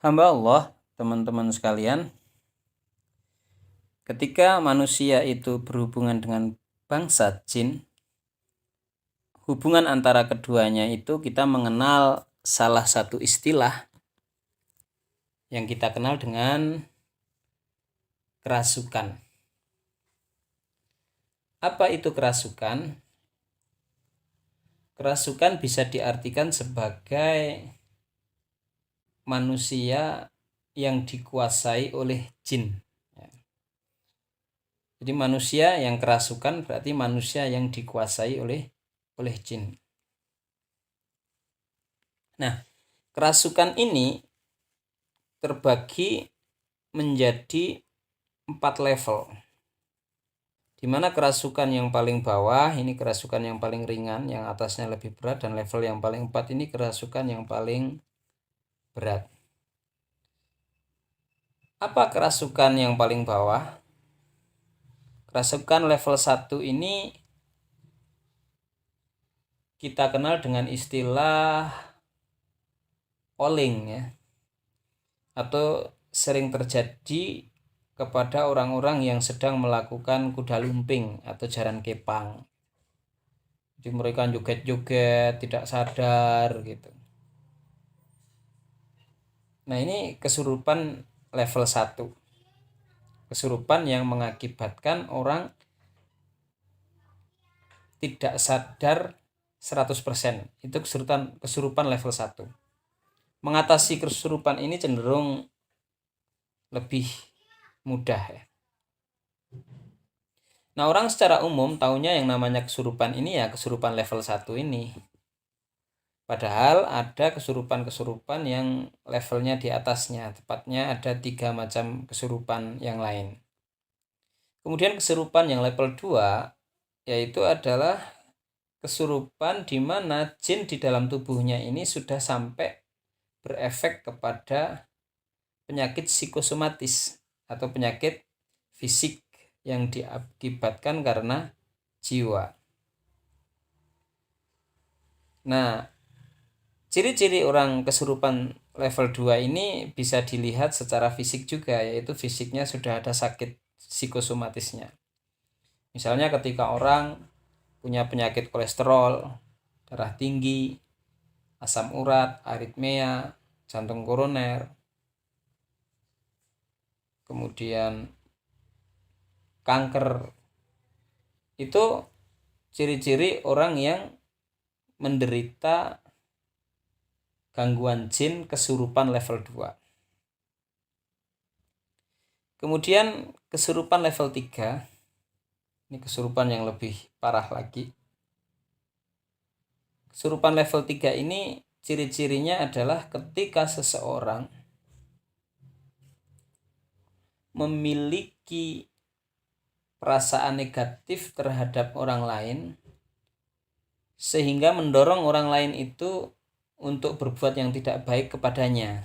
Hamba Allah, teman-teman sekalian, ketika manusia itu berhubungan dengan bangsa jin, hubungan antara keduanya itu kita mengenal salah satu istilah yang kita kenal dengan kerasukan. Apa itu kerasukan? Kerasukan bisa diartikan sebagai manusia yang dikuasai oleh jin. Jadi manusia yang kerasukan berarti manusia yang dikuasai oleh jin. Nah, kerasukan ini terbagi menjadi 4 level. Di mana kerasukan yang paling bawah ini kerasukan yang paling ringan, yang atasnya lebih berat, dan level yang paling 4 ini kerasukan yang paling berat. Apa kerasukan yang paling bawah? Kerasukan level 1 ini kita kenal dengan istilah oling ya. Atau sering terjadi kepada orang-orang yang sedang melakukan kuda lumping atau jaran kepang. Jadi mereka joget-joget tidak sadar gitu. Nah, ini kesurupan level 1. Kesurupan yang mengakibatkan orang tidak sadar 100%. Itu kesurupan level 1. Mengatasi kesurupan ini cenderung lebih mudah ya. Nah, orang secara umum taunya yang namanya kesurupan ini ya kesurupan level 1 ini. Padahal ada kesurupan-kesurupan yang levelnya di atasnya. Tepatnya ada 3 macam kesurupan yang lain. Kemudian kesurupan yang level 2 yaitu adalah kesurupan di mana jin di dalam tubuhnya ini sudah sampai berefek kepada penyakit psikosomatis atau penyakit fisik yang diakibatkan karena jiwa. Nah, ciri-ciri orang kesurupan level 2 ini bisa dilihat secara fisik juga, yaitu fisiknya sudah ada sakit psikosomatisnya. Misalnya ketika orang punya penyakit kolesterol, darah tinggi, asam urat, aritmia, jantung koroner, kemudian kanker, itu ciri-ciri orang yang menderita gangguan jin kesurupan level 2. Kemudian kesurupan level 3, ini kesurupan yang lebih parah lagi. Kesurupan level 3 ini ciri-cirinya adalah ketika seseorang memiliki perasaan negatif terhadap orang lain sehingga mendorong orang lain itu untuk berbuat yang tidak baik kepadanya.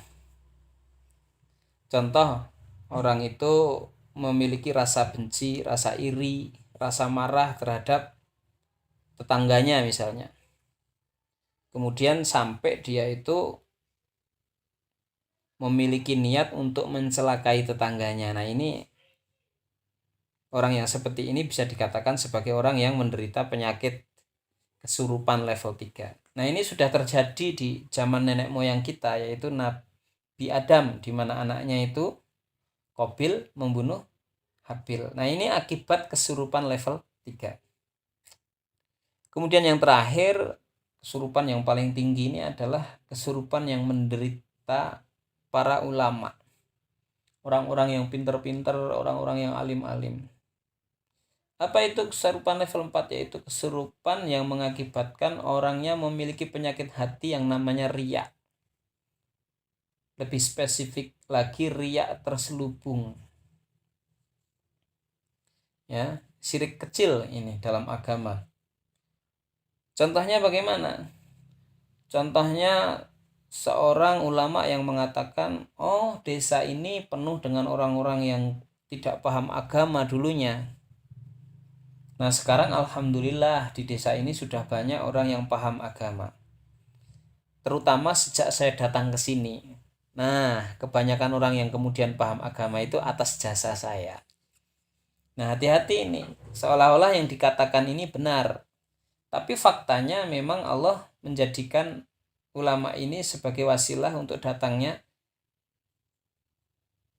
Contoh, orang itu memiliki rasa benci, rasa iri, rasa marah terhadap tetangganya misalnya. Kemudian sampai dia itu memiliki niat untuk mencelakai tetangganya. Nah, ini orang yang seperti ini bisa dikatakan sebagai orang yang menderita penyakit kesurupan level 3. Nah, ini sudah terjadi di zaman nenek moyang kita, yaitu Nabi Adam, di mana anaknya itu Qabil membunuh Habil. Nah, ini akibat kesurupan level 3. Kemudian yang terakhir, kesurupan yang paling tinggi ini adalah kesurupan yang menderita para ulama. Orang-orang yang pintar-pintar, orang-orang yang alim-alim. Apa itu kesurupan level 4? Yaitu kesurupan yang mengakibatkan orangnya memiliki penyakit hati yang namanya riya. Lebih spesifik lagi, riya terselubung. Ya, syirik kecil ini dalam agama. Contohnya bagaimana? Contohnya seorang ulama yang mengatakan, oh, desa ini penuh dengan orang-orang yang tidak paham agama dulunya. Nah, sekarang alhamdulillah di desa ini sudah banyak orang yang paham agama. Terutama sejak saya datang ke sini. Nah, kebanyakan orang yang kemudian paham agama itu atas jasa saya. Nah, hati-hati ini. Seolah-olah yang dikatakan ini benar. Tapi faktanya memang Allah menjadikan ulama ini sebagai wasilah untuk datangnya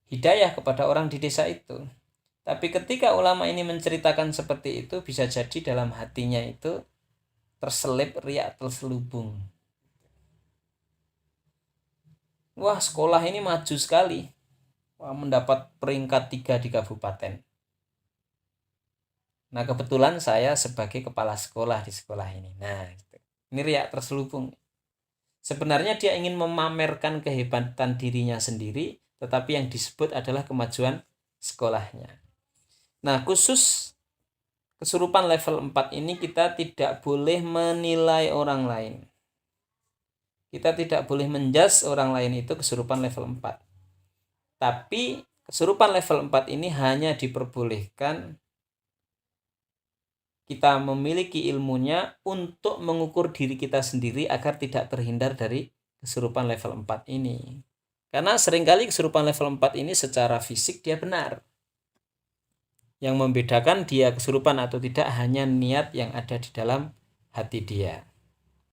hidayah kepada orang di desa itu. Tapi ketika ulama ini menceritakan seperti itu, bisa jadi dalam hatinya itu terselip riak terselubung. Wah, sekolah ini maju sekali. Wah, mendapat peringkat 3 di kabupaten. Nah, kebetulan saya sebagai kepala sekolah di sekolah ini. Nah, gitu. Ini riak terselubung. Sebenarnya dia ingin memamerkan kehebatan dirinya sendiri, tetapi yang disebut adalah kemajuan sekolahnya. Nah, khusus kesurupan level 4 ini kita tidak boleh menilai orang lain. Kita tidak boleh menjudge orang lain itu kesurupan level 4. Tapi kesurupan level 4 ini hanya diperbolehkan kita memiliki ilmunya untuk mengukur diri kita sendiri agar tidak terhindar dari kesurupan level 4 ini. Karena seringkali kesurupan level 4 ini secara fisik dia benar. Yang membedakan dia kesurupan atau tidak hanya niat yang ada di dalam hati dia.